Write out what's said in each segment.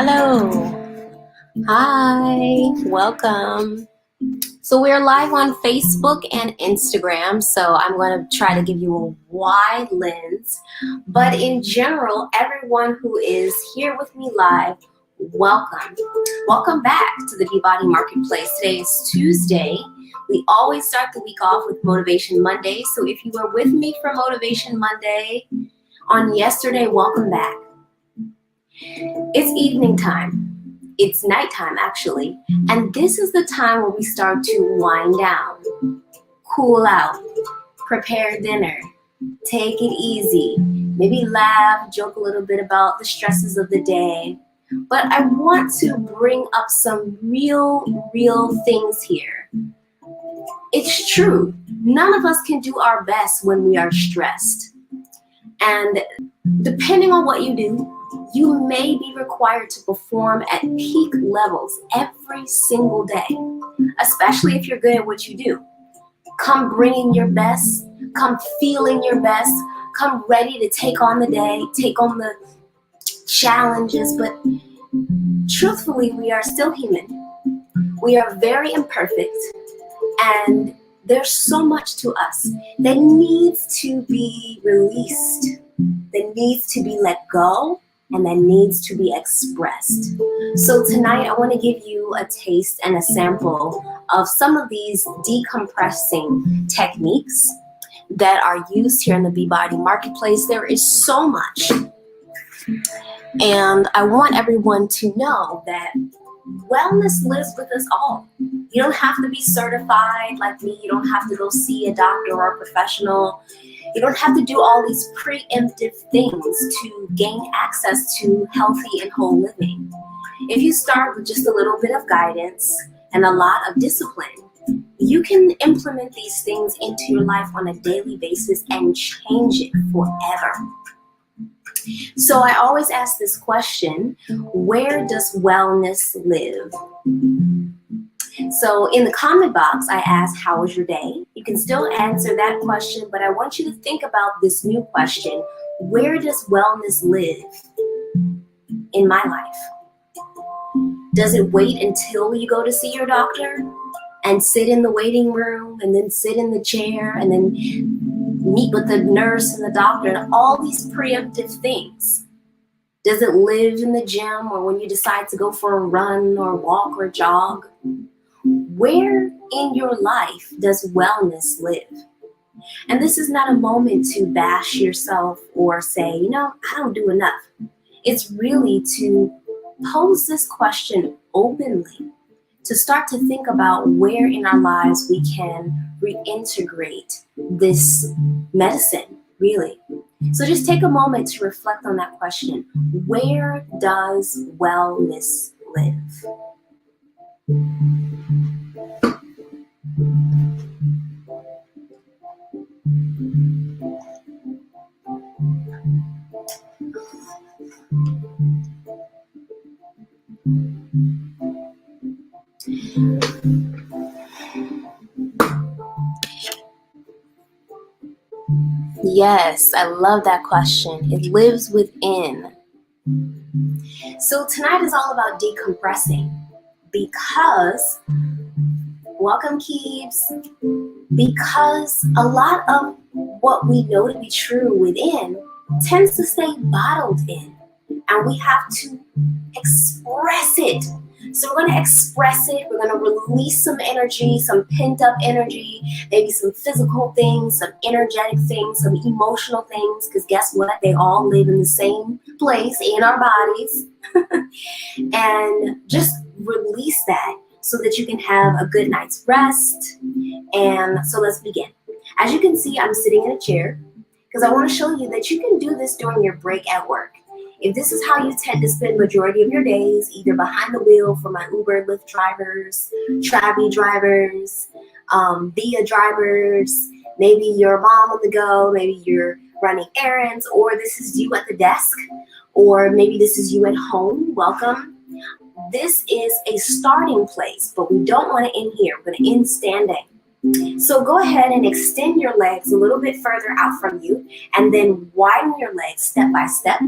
Hello. Hi. Welcome. So we're live on Facebook and Instagram, so I'm going to try to give you a wide lens. But in general, everyone who is here with me live, welcome. Welcome back to the Beachbody Marketplace. Today is Tuesday. We always start the week off with Motivation Monday. So if you were with me for Motivation Monday on yesterday, welcome back. It's evening time. It's nighttime, actually, and this is the time where we start to wind down, cool out, prepare dinner, take it easy, maybe laugh, joke a little bit about the stresses of the day. But I want to bring up some real things here. It's true, none of us can do our best when we are stressed. And depending on what you do, you may be required to perform at peak levels every single day, especially if you're good at what you do. Come bringing your best, come feeling your best, come ready to take on the day, take on the challenges, but truthfully, we are still human. We are very imperfect, and there's so much to us that needs to be released, that needs to be let go, and that needs to be expressed. So tonight I want to give you a taste and a sample of some of these decompressing techniques that are used here in the Beachbody Marketplace. There is so much. And I want everyone to know that wellness lives with us all. You don't have to be certified like me. You don't have to go see a doctor or a professional. You don't have to do all these preemptive things to gain access to healthy and whole living. If you start with just a little bit of guidance and a lot of discipline, you can implement these things into your life on a daily basis and change it forever. So I always ask this question, where does wellness live? So in the comment box, I ask, how was your day? You can still answer that question, but I want you to think about this new question. Where does wellness live in my life? Does it wait until you go to see your doctor and sit in the waiting room and then sit in the chair and then meet with the nurse and the doctor and all these preemptive things? Does it live in the gym or when you decide to go for a run or walk or jog? Where in your life does wellness live? And this is not a moment to bash yourself or say, I don't do enough. It's really to pose this question openly, to start to think about where in our lives we can reintegrate this medicine, really. So just take a moment to reflect on that question. Where does wellness live? Yes, I love that question. It lives within. So tonight is all about decompressing because, welcome Keeps, because a lot of what we know to be true within tends to stay bottled in, and we have to express it. So we're going to express it. We're going to release some energy, some pent up energy, maybe some physical things, some energetic things, some emotional things, because guess what? They all live in the same place in our bodies. And just release that so that you can have a good night's rest. And so let's begin. As you can see, I'm sitting in a chair because I want to show you that you can do this during your break at work. If this is how you tend to spend majority of your days, either behind the wheel for my Uber, Lyft drivers, Travi drivers, Via drivers, maybe you're a mom on the go, maybe you're running errands, or this is you at the desk, or maybe this is you at home, welcome. This is a starting place, but we don't want to end here. We're going to end standing. So go ahead and extend your legs a little bit further out from you, and then widen your legs step by step.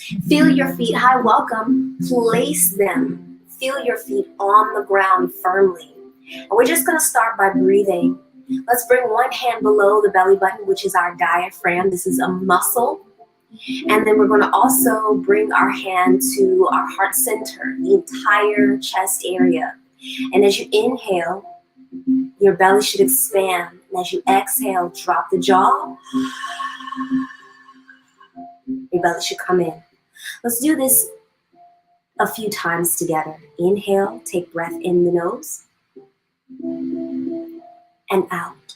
Feel your feet. Hi, welcome. Place them. Feel your feet on the ground firmly. And we're just going to start by breathing. Let's bring one hand below the belly button, which is our diaphragm. This is a muscle. And then we're going to also bring our hand to our heart center, the entire chest area. And as you inhale, your belly should expand. And as you exhale, drop the jaw. Your belly should come in. Let's do this a few times together. Inhale, take breath in the nose and out.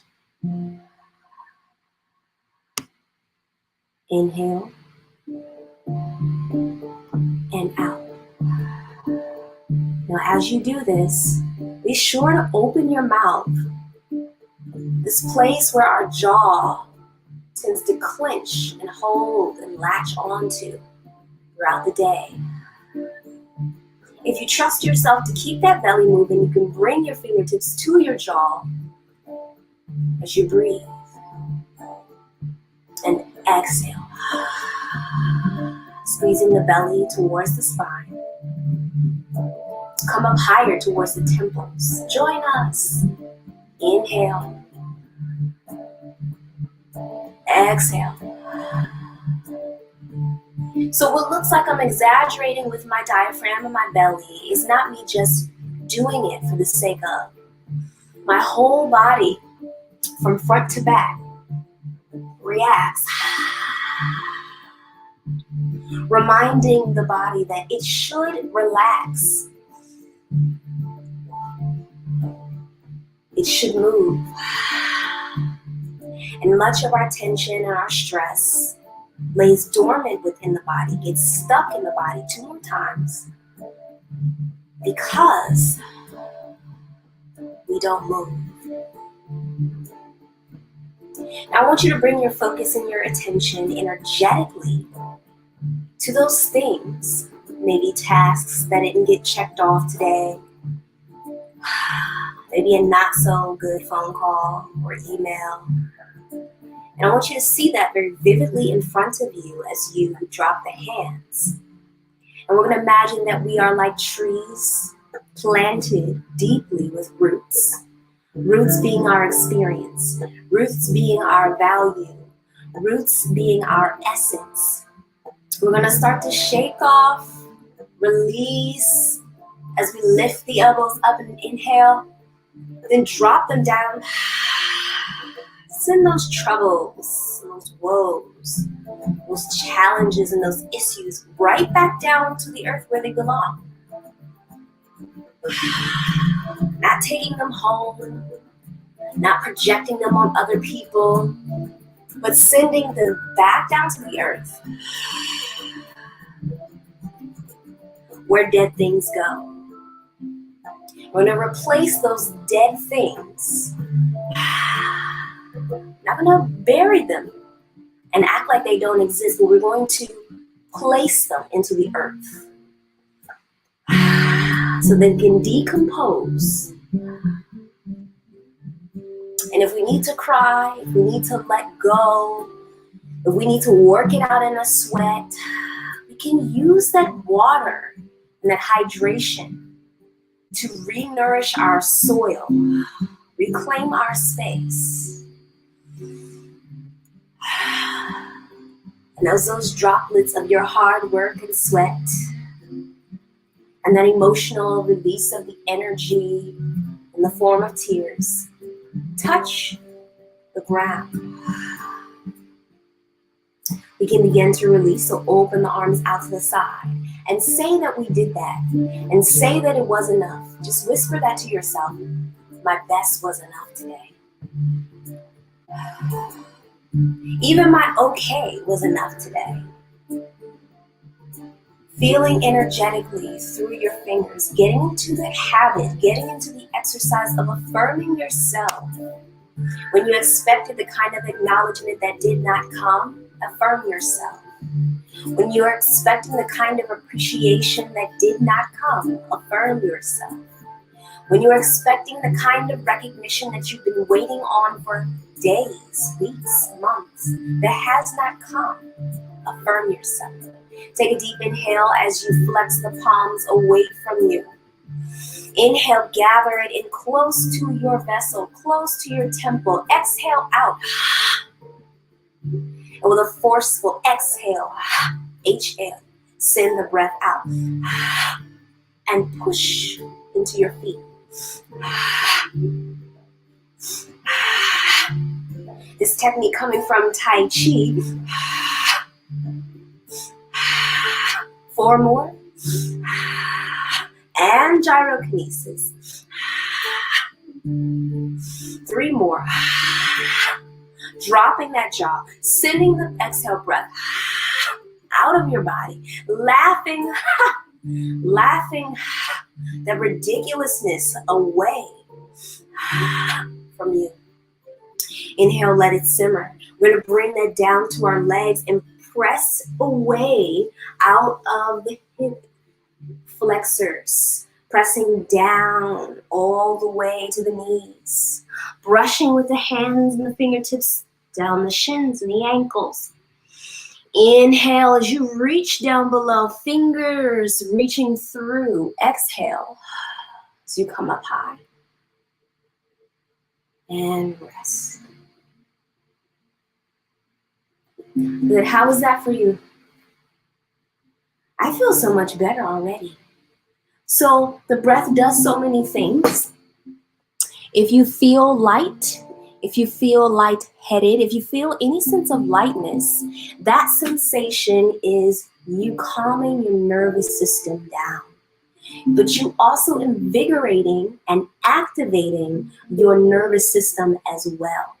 Inhale and out. Now, as you do this, be sure to open your mouth. This place where our jaw tends to clench and hold and latch onto throughout the day. If you trust yourself to keep that belly moving, you can bring your fingertips to your jaw as you breathe. And exhale. Squeezing the belly towards the spine. Come up higher towards the temples. Join us. Inhale. Exhale. So what looks like I'm exaggerating with my diaphragm and my belly is not me just doing it for the sake of. My whole body, from front to back, reacts. Reminding the body that it should relax. It should move. And much of our tension and our stress lays dormant within the body, gets stuck in the body 2 more times because we don't move. Now I want you to bring your focus and your attention energetically to those things, maybe tasks that didn't get checked off today, maybe a not so good phone call or email. And I want you to see that very vividly in front of you as you drop the hands. And we're going to imagine that we are like trees planted deeply with roots. Roots being our experience. Roots being our value. Roots being our essence. We're going to start to shake off, release as we lift the elbows up and inhale. Then drop them down. Send those troubles, those woes, those challenges and those issues right back down to the earth where they belong. Not taking them home, not projecting them on other people, but sending them back down to the earth where dead things go. We're going to replace those dead things. Not going to bury them and act like they don't exist, but we're going to place them into the earth so they can decompose. And if we need to cry, if we need to let go, if we need to work it out in a sweat, we can use that water and that hydration to re-nourish our soil, reclaim our space. And as those droplets of your hard work and sweat and that emotional release of the energy in the form of tears touch the ground, we can begin to release. So open the arms out to the side and say that we did that, and say that it was enough. Just whisper that to yourself. My best was enough today. Even my okay was enough today. Feeling energetically through your fingers, getting into the habit, getting into the exercise of affirming yourself. When you expected the kind of acknowledgement that did not come, affirm yourself. When you are expecting the kind of appreciation that did not come, affirm yourself. When you're expecting the kind of recognition that you've been waiting on for days, weeks, months, that has not come, affirm yourself. Take a deep inhale as you flex the palms away from you. Inhale, gather it in close to your vessel, close to your temple. Exhale out. And with a forceful exhale, HL, send the breath out. And push into your feet. This technique coming from Tai Chi. 4 more. And gyrokinesis. 3 more. Dropping that jaw, sending the exhale breath out of your body, laughing the ridiculousness away from you. Inhale, let it simmer. We're going to bring that down to our legs and press away out of the hip flexors, pressing down all the way to the knees, brushing with the hands and the fingertips down the shins and the ankles. Inhale as you reach down below, fingers reaching through. Exhale as you come up high. And rest. Good. How was that for you? I feel so much better already. So the breath does so many things. If you feel light, if you feel lightheaded, if you feel any sense of lightness, that sensation is you calming your nervous system down. But you also invigorating and activating your nervous system as well.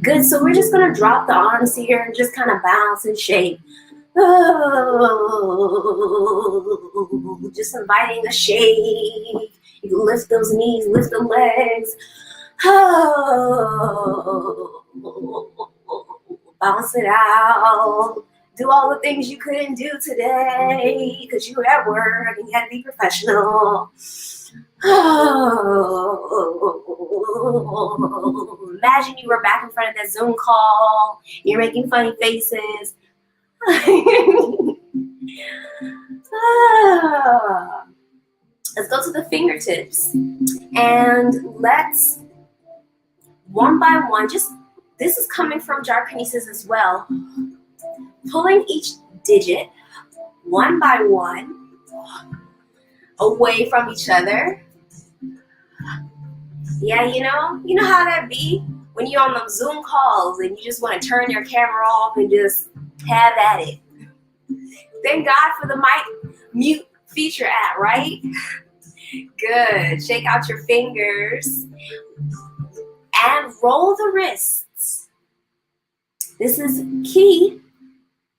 Good, so we're just gonna drop the arms here and just kind of bounce and shake. Oh, just inviting a shake. You can lift those knees, lift the legs. Oh, bounce it out. Do all the things you couldn't do today because you were at work and you had to be professional. Oh, imagine you were back in front of that Zoom call. You're making funny faces. Let's go to the fingertips and let's one by one, this is coming from gyrokinesis as well, pulling each digit one by one away from each other. Yeah, you know how that be when you're on them Zoom calls and you just want to turn your camera off and just have at it. Thank God for the mic mute feature app, right? Good. Shake out your fingers and roll the wrists. This is key.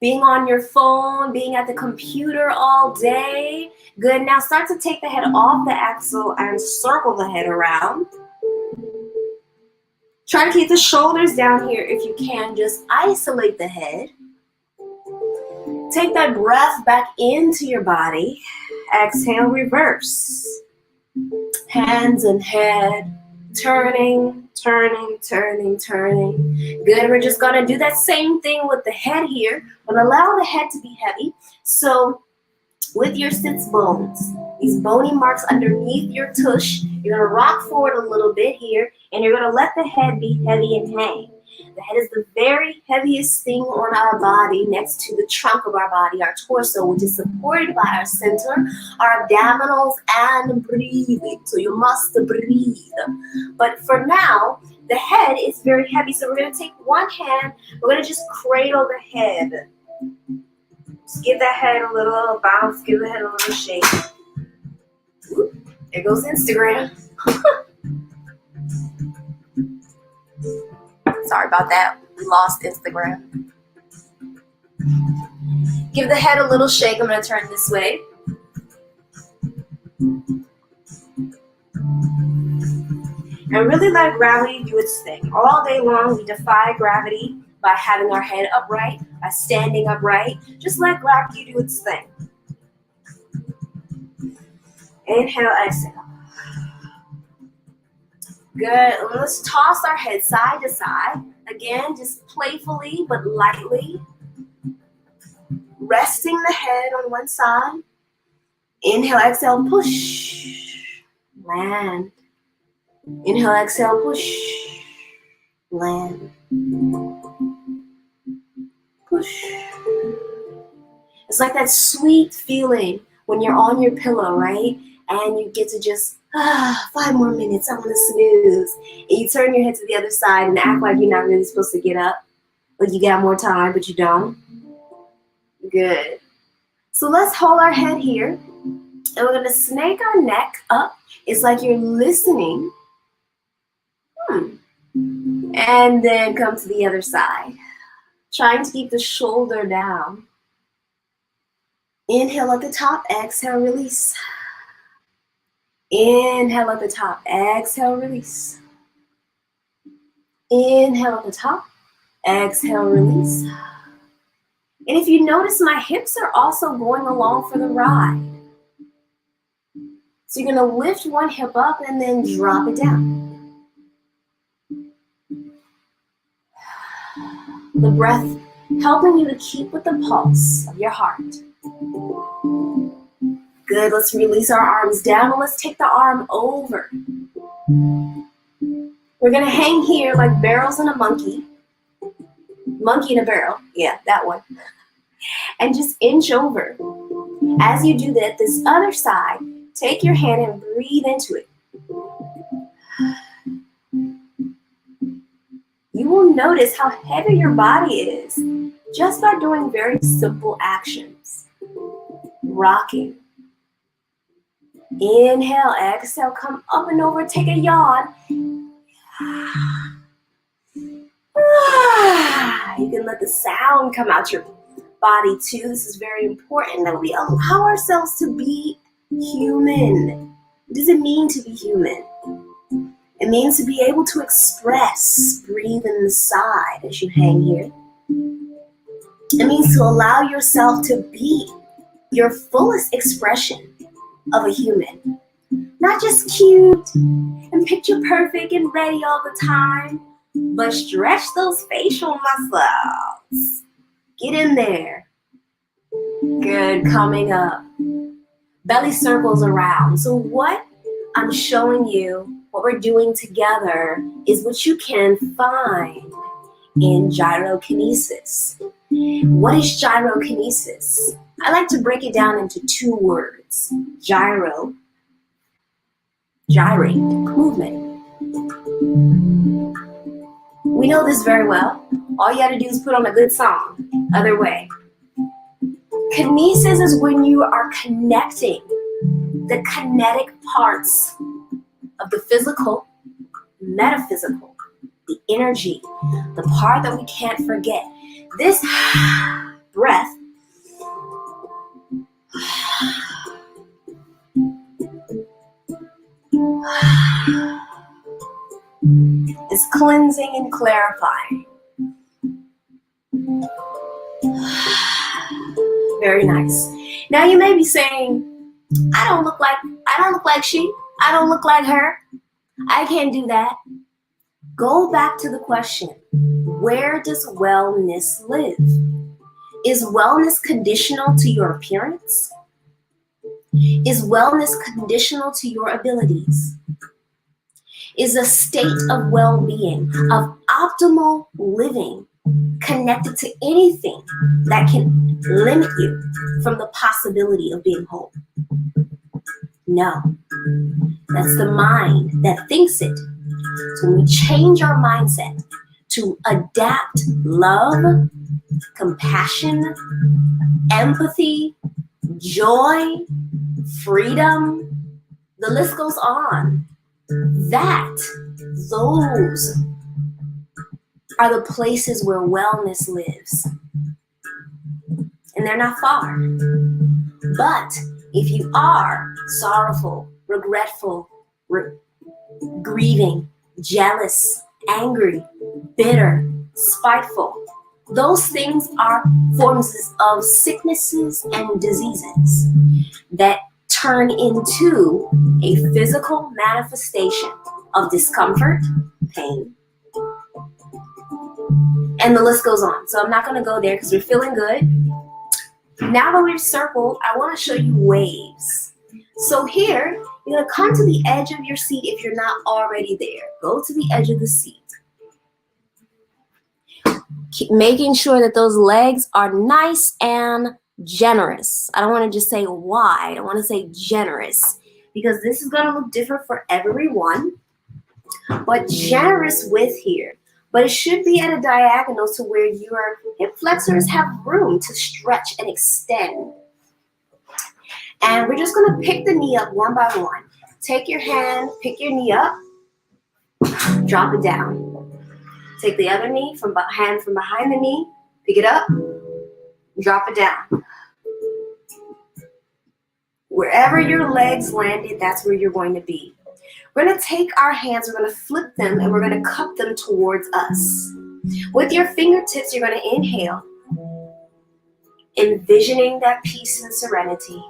Being on your phone, being at the computer all day. Good. Now start to take the head off the axle and circle the head around. Try to keep the shoulders down here if you can. Just isolate the head. Take that breath back into your body. Exhale, reverse. Hands and head. Turning, turning, turning, turning. Good. We're just going to do that same thing with the head here. But allow the head to be heavy. So with your sits bones, these bony marks underneath your tush, you're going to rock forward a little bit here, and you're going to let the head be heavy and hang. The head is the very heaviest thing on our body next to the trunk of our body, our torso, which is supported by our center, our abdominals, and breathing. So you must breathe. But for now, the head is very heavy. So we're going to take one hand. We're going to just cradle the head. Just give that head a little bounce. Give the head a little shake. Ooh, there goes Instagram. Sorry about that. We lost Instagram. Give the head a little shake. I'm going to turn this way. And really let gravity do its thing. All day long, we defy gravity by having our head upright, by standing upright. Just let gravity do its thing. Inhale, exhale. Good. Let's toss our head side to side. Again, just playfully but lightly. resting the head on one side. Inhale, exhale, push, land. Inhale, exhale, push, land, push. It's like that sweet feeling when you're on your pillow, right? And you get to just, 5 more minutes, I want to snooze. And you turn your head to the other side and act like you're not really supposed to get up. Like you got more time, but you don't. Good. So let's hold our head here. And we're going to snake our neck up. It's like you're listening. And then come to the other side. Trying to keep the shoulder down. Inhale at the top, exhale, release. Inhale at the top, exhale, release. Inhale at the top, exhale, release. And if you notice, my hips are also going along for the ride. So you're going to lift one hip up and then drop it down. The breath helping you to keep with the pulse of your heart. Good, let's release our arms down and let's take the arm over. We're gonna hang here like barrels in a monkey. Monkey in a barrel, yeah, that one. And just inch over. As you do that, this other side, take your hand and breathe into it. You will notice how heavy your body is just by doing very simple actions. Rocking. Inhale, exhale, come up and over, take a yawn. You can let the sound come out your body too. This is very important that we allow ourselves to be human. What does it mean to be human? It means to be able to express, breathe in the side as you hang here. It means to allow yourself to be your fullest expression of a human. Not just cute and picture perfect and ready all the time, but stretch those facial muscles. Get in there. Good, coming up. Belly circles around. So what I'm showing you, what we're doing together, is what you can find in gyrokinesis. What is gyrokinesis? I like to break it down into 2 words. Gyro, gyrate, movement. We know this very well. All you gotta do is put on a good song. Other way. Kinesis is when you are connecting the kinetic parts of the physical, metaphysical, the energy, the part that we can't forget. This breath is cleansing and clarifying. Very nice. Now you may be saying, I don't look like she. I don't look like her. I can't do that. Go back to the question, where does wellness live? Is wellness conditional to your appearance? Is wellness conditional to your abilities? Is a state of well-being, of optimal living, connected to anything that can limit you from the possibility of being whole? No. That's the mind that thinks it. So when we change our mindset to adapt love, compassion, empathy, joy, freedom, the list goes on. Those are the places where wellness lives. And they're not far. But if you are sorrowful, regretful, grieving, jealous, angry, bitter, spiteful, those things are forms of sicknesses and diseases that turn into a physical manifestation of discomfort, pain, and the list goes on. So I'm not going to go there because we're feeling good. Now that we've circled, I want to show you waves. So here, you're going to come to the edge of your seat if you're not already there. Go to the edge of the seat. Keep making sure that those legs are nice and generous. I don't want to just say wide. I want to say generous because this is going to look different for everyone, but generous width here. But it should be at a diagonal to where your hip flexors have room to stretch and extend. And we're just going to pick the knee up one by one. Take your hand, pick your knee up, drop it down. Take the other knee, hand from behind the knee, pick it up, drop it down. Wherever your legs landed, that's where you're going to be. We're going to take our hands, we're going to flip them, and we're going to cup them towards us. With your fingertips, you're going to inhale, envisioning that peace and serenity.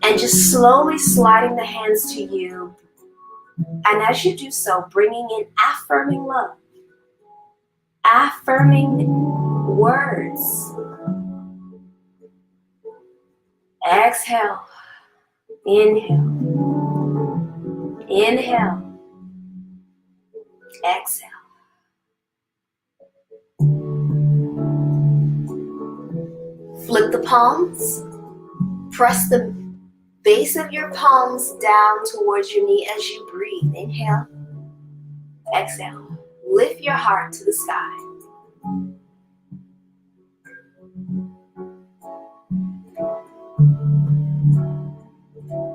And just slowly sliding the hands to you. And as you do so, bringing in affirming love, affirming words. Exhale, inhale, inhale, exhale. Flip the palms, press the base of your palms down towards your knee as you breathe. Inhale, exhale. Lift your heart to the sky.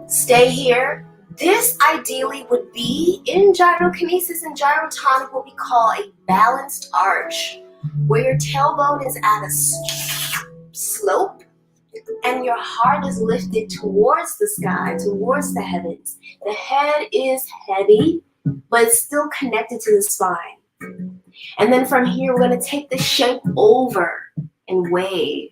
Stay here. This ideally would be in gyrokinesis and gyrotonic, what we call a balanced arch, where your tailbone is at a slope and your heart is lifted towards the sky, towards the heavens. The head is heavy, but it's still connected to the spine. And then from here, we're going to take the shape over and wave.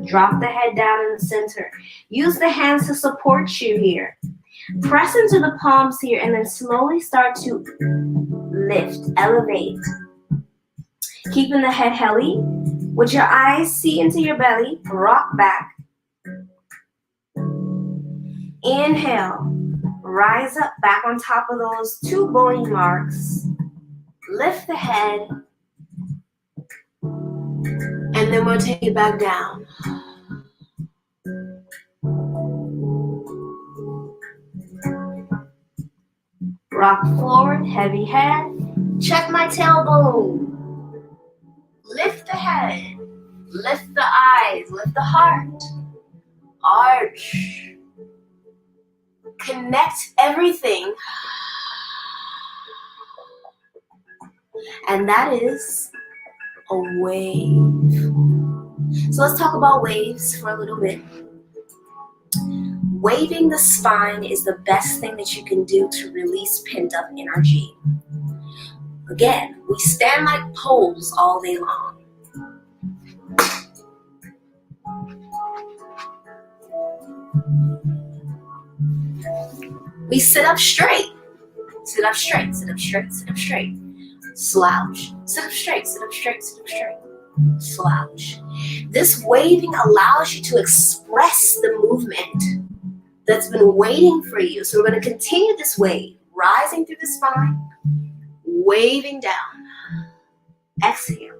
Drop the head down in the center. Use the hands to support you here. Press into the palms here and then slowly start to lift, elevate. Keeping the head heli. With your eyes see into your belly, rock back. Inhale, rise up back on top of those two bony marks. Lift the head. And then we'll take it back down. Rock forward, heavy head. Check my tailbone. Lift the head. Lift the eyes. Lift the heart. Arch. Connect everything. And that is a wave. So let's talk about waves for a little bit. Waving the spine is the best thing that you can do to release pent up energy. Again, we stand like poles all day long. We sit up straight. Sit up straight, sit up straight, sit up straight. Slouch. Sit up straight, sit up straight, sit up straight. Slouch. This waving allows you to express the movement that's been waiting for you. So we're going to continue this wave, rising through the spine, waving down. Exhale.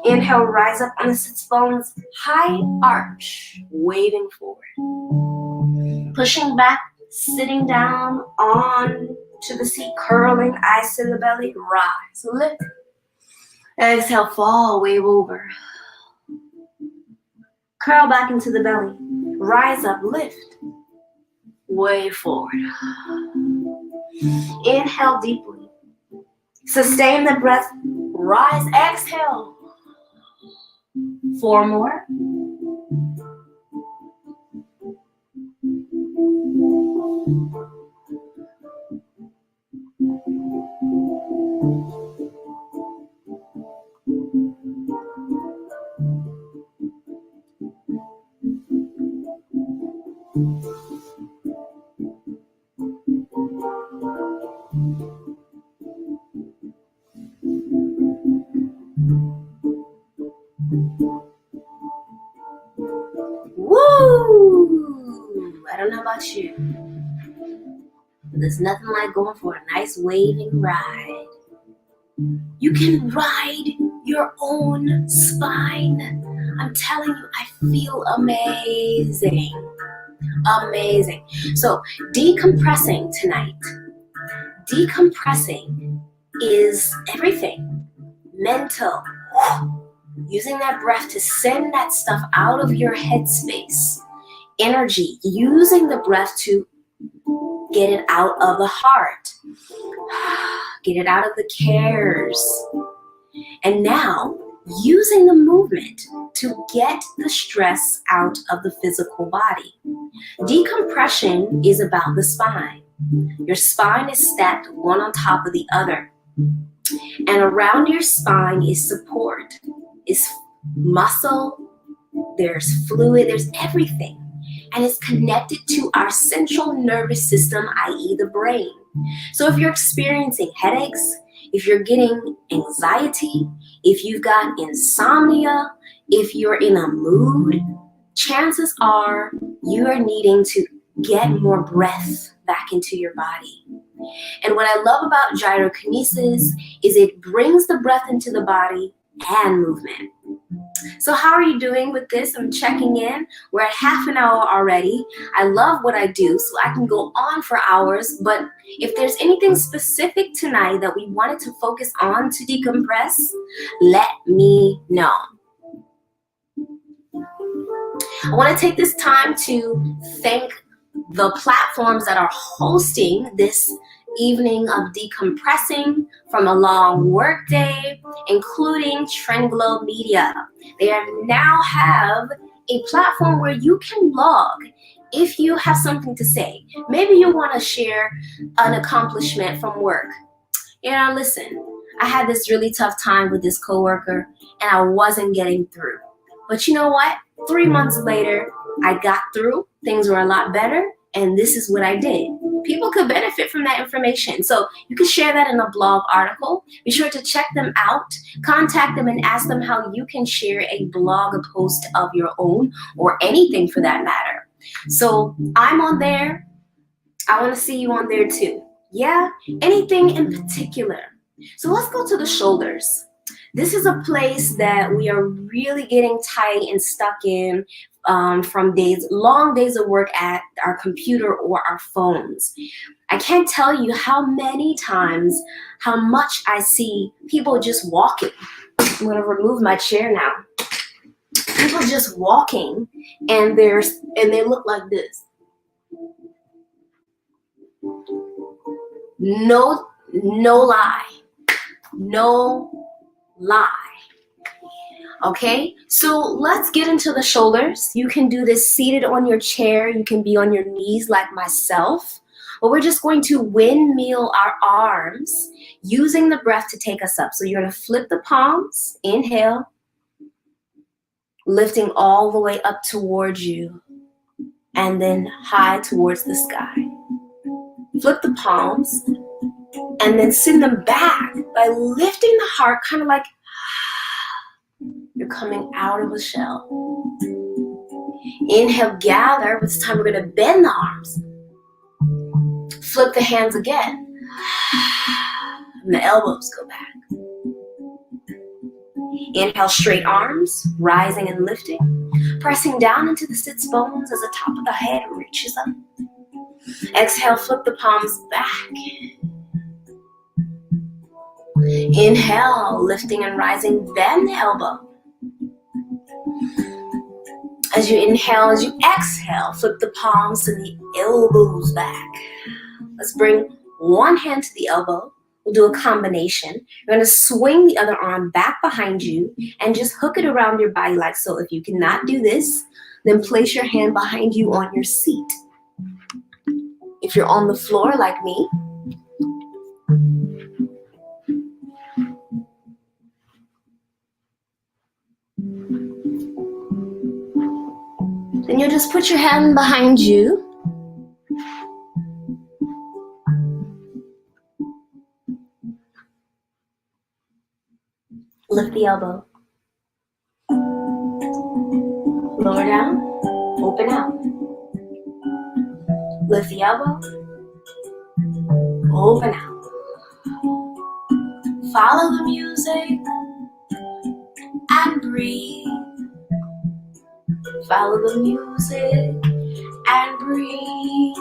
Inhale, rise up on the sits bones, high arch, waving forward. Pushing back, sitting down on to the seat, curling, eyes to the belly, rise, lift. Exhale, fall, wave over. Curl back into the belly, rise up, lift, wave forward. Inhale deeply. Sustain the breath, rise, exhale. 4 more. Woo! I don't know about you, but there's nothing like going for a nice waving ride. You can ride your own spine. I'm telling you, I feel amazing. Amazing. So, decompressing tonight. Decompressing is everything. Mental. Using that breath to send that stuff out of your headspace. Energy. Using the breath to get it out of the heart. Get it out of the cares. And now, using the movement to get the stress out of the physical body. Decompression is about the spine. Your spine is stacked one on top of the other. And around your spine is support, is muscle, there's fluid, there's everything. And it's connected to our central nervous system, i.e. the brain. So if you're experiencing headaches, if you're getting anxiety, if you've got insomnia, if you're in a mood, chances are you are needing to get more breath back into your body. And what I love about gyrokinesis is it brings the breath into the body and movement. So how are you doing with this? I'm checking in. We're at half an hour already. I love what I do, so I can go on for hours. But if there's anything specific tonight that we wanted to focus on to decompress, let me know. I want to take this time to thank the platforms that are hosting this evening of decompressing from a long workday, including Trendglow Media. They now have a platform where you can blog if you have something to say. Maybe you want to share an accomplishment from work. Listen, I had this really tough time with this coworker and I wasn't getting through. But you know what? 3 months later, I got through. Things were a lot better. And this is what I did. People could benefit from that information. So you can share that in a blog article. Be sure to check them out. Contact them and ask them how you can share a blog post of your own or anything for that matter. So I'm on there. I want to see you on there too. Yeah, anything in particular. So let's go to the shoulders. This is a place that we are really getting tight and stuck in from long days of work at our computer or our phones. I can't tell you how many times, how much I see people just walking. I'm going to remove my chair now. People just walking and they look like this. No lie. No lie. Okay, so let's get into the shoulders. You can do this seated on your chair. You can be on your knees like myself. But we're just going to windmill our arms using the breath to take us up. So you're going to flip the palms. Inhale. Lifting all the way up towards you. And then high towards the sky. Flip the palms. And then send them back by lifting the heart, kind of like you're coming out of a shell. Inhale, gather. This time we're going to bend the arms. Flip the hands again. And the elbows go back. Inhale, straight arms, rising and lifting. Pressing down into the sits bones as the top of the head reaches up. Exhale, flip the palms back. Inhale, lifting and rising, bend the elbow. As you inhale, as you exhale, flip the palms and the elbows back. Let's bring one hand to the elbow. We'll do a combination. You're going to swing the other arm back behind you and just hook it around your body like so. If you cannot do this, then place your hand behind you on your seat. If you're on the floor like me, then you'll just put your hand behind you. Lift the elbow. Lower down. Open out. Lift the elbow. Open out. Follow the music and breathe. Follow the music and breathe.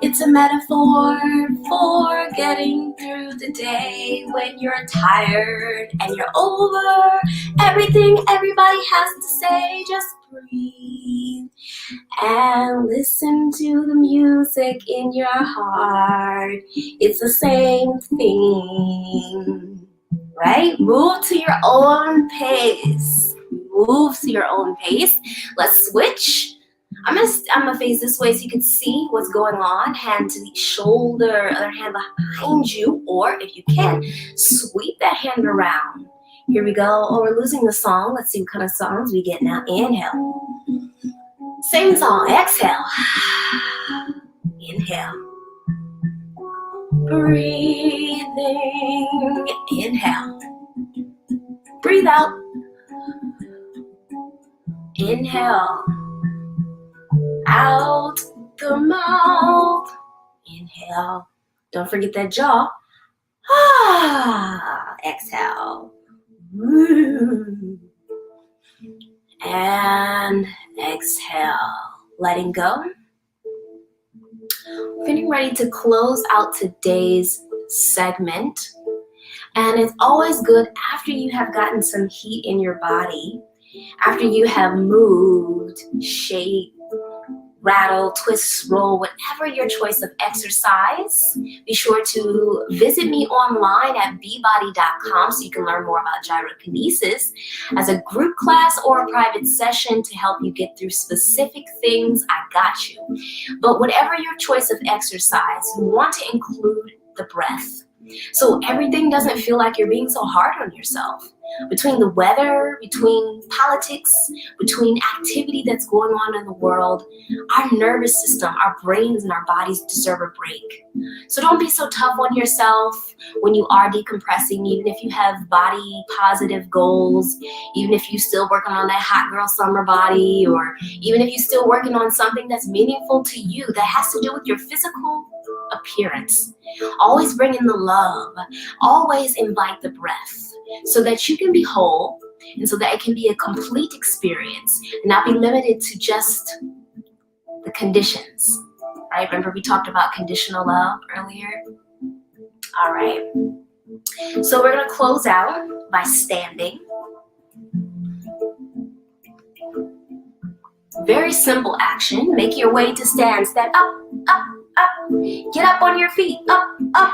It's a metaphor for getting through the day when you're tired and you're over everything everybody has to say. Just breathe and listen to the music in your heart. It's the same thing, right? Move to your own pace. Move to your own pace. Let's switch. I'm gonna face this way so you can see what's going on. Hand to the shoulder, other hand behind you, or if you can, sweep that hand around. Here we go. Oh, we're losing the song. Let's see what kind of songs we get now. Inhale. Same song. Exhale. Inhale. Breathing. Inhale. Breathe out. Inhale. Out the mouth. Inhale. Don't forget that jaw. Exhale. And exhale. Letting go. Getting ready to close out today's segment. And it's always good after you have gotten some heat in your body, after you have moved, shake, rattle, twist, roll, whatever your choice of exercise. Be sure to visit me online at bbody.com so you can learn more about gyrokinesis as a group class or a private session to help you get through specific things. I got you. But whatever your choice of exercise, you want to include the breath. So everything doesn't feel like you're being so hard on yourself. Between the weather, between politics, between activity that's going on in the world, our nervous system, our brains and our bodies deserve a break. So don't be so tough on yourself when you are decompressing, even if you have body positive goals, even if you're still working on that hot girl summer body, or even if you're still working on something that's meaningful to you that has to do with your physical appearance. Always bring in the love. Always invite the breath so that you can be whole and so that it can be a complete experience and not be limited to just the conditions, right? Remember we talked about conditional love earlier? All right. So we're going to close out by standing. Very simple action. Make your way to stand. Stand up, up, up. Get up on your feet. Up, up.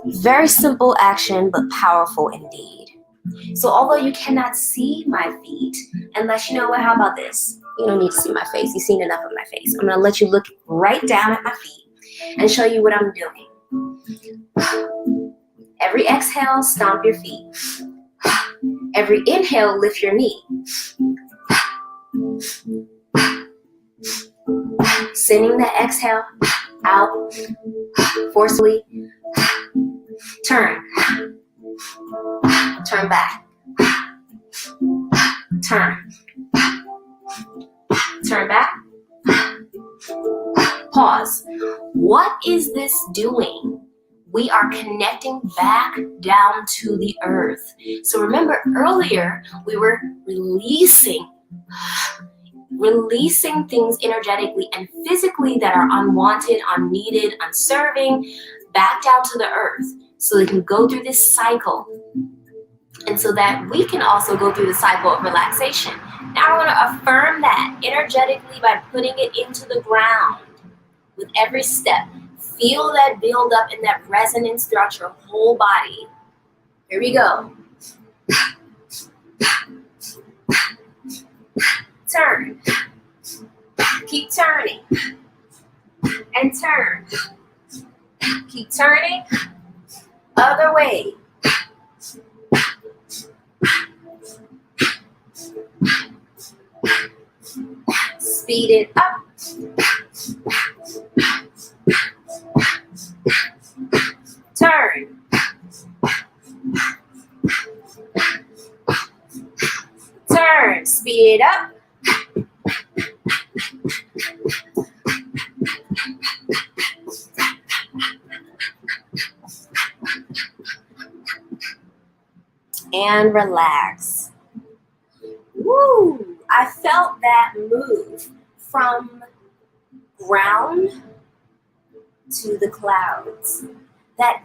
Very simple action, but powerful indeed. So although you cannot see my feet, unless you know what, how about this? You don't need to see my face. You've seen enough of my face. I'm going to let you look right down at my feet and show you what I'm doing. Every exhale, stomp your feet. Every inhale, lift your knee. Sending the exhale out forcefully. Turn. Turn back. Turn. Turn back. Pause. What is this doing? We are connecting back down to the earth. So remember earlier, we were releasing things energetically and physically that are unwanted, unneeded, unserving, back down to the earth so they can go through this cycle. And so that we can also go through the cycle of relaxation. Now we're going to affirm that energetically by putting it into the ground with every step. Feel that build up and that resonance throughout your whole body. Here we go. Turn. Keep turning. And turn. Keep turning. Other way. Speed it up. Turn. Turn. 4. Speed up. And relax. Woo! I felt that move from ground to the clouds. That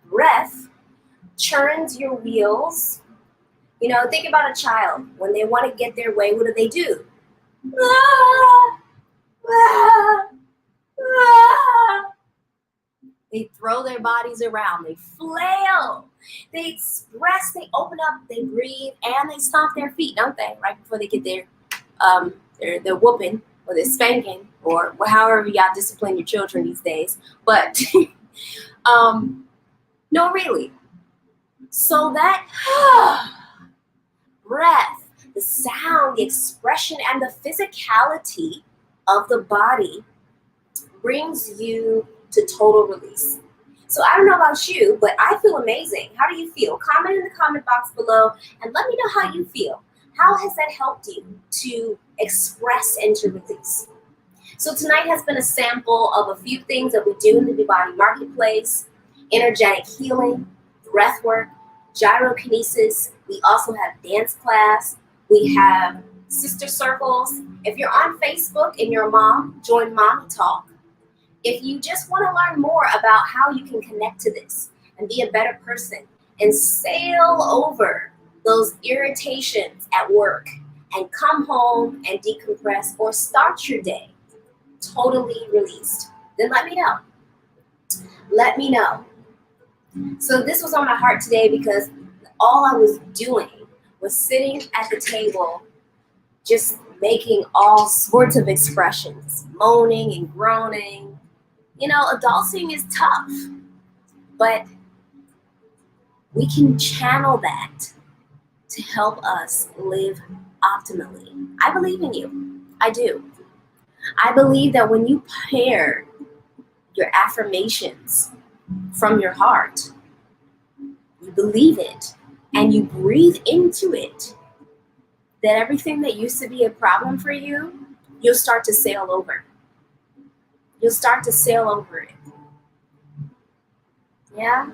breath turns your wheels. You know, think about a child. When they want to get their way, what do? Ah, ah, ah. They throw their bodies around. They flail. They express. They open up. They breathe, and they stomp their feet, don't they? Right before they get their whooping or their spanking or however y'all discipline your children these days. But no, really. So that breath, the sound, the expression, and the physicality of the body brings you to total release. So I don't know about you, but I feel amazing. How do you feel? Comment in the comment box below and let me know how you feel. How has that helped you to express and to release? So tonight has been a sample of a few things that we do in the Beachbody Marketplace: energetic healing, breath work, gyrokinesis. We also have dance class. We have sister circles. If you're on Facebook and you're a mom, join Mommy Talk. If you just want to learn more about how you can connect to this and be a better person and sail over those irritations at work and come home and decompress or start your day totally released, then let me know. Let me know. So this was on my heart today because all I was doing was sitting at the table just making all sorts of expressions, moaning and groaning. You know, adulting is tough, but we can channel that to help us live optimally. I believe in you. I do. I believe that when you pair your affirmations from your heart, you believe it, and you breathe into it, that everything that used to be a problem for you, you'll start to sail over. You'll start to sail over it. Yeah?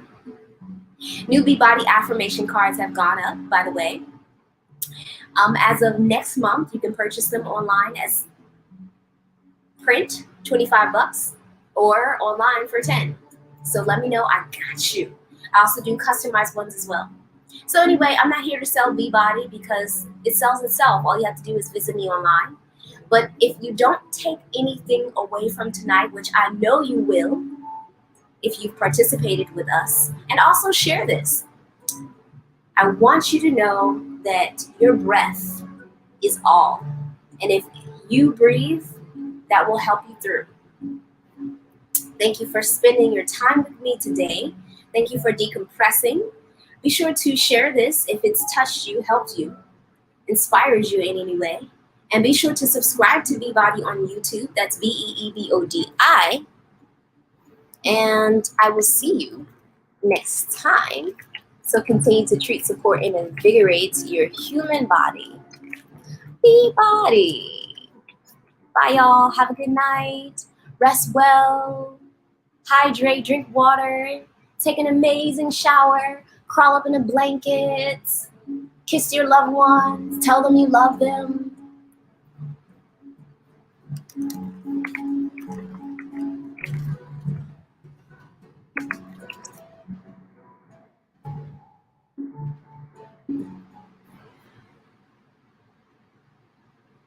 New Beachbody affirmation cards have gone up, by the way. As of next month, you can purchase them online as print, $25, or online for $10. So let me know, I got you. I also do customized ones as well. So anyway, I'm not here to sell Beachbody because it sells itself. All you have to do is visit me online. But if you don't take anything away from tonight, which I know you will, if you've participated with us, and also share this, I want you to know that your breath is all. And if you breathe, that will help you through. Thank you for spending your time with me today. Thank you for decompressing. Be sure to share this if it's touched you, helped you, inspires you in any way. And be sure to subscribe to Beachbody on YouTube. That's BEEBODI. And I will see you next time. So continue to treat, support, and invigorate your human body. Beachbody. Bye, y'all. Have a good night. Rest well. Hydrate, drink water. Take an amazing shower. Crawl up in a blanket. Kiss your loved ones. Tell them you love them.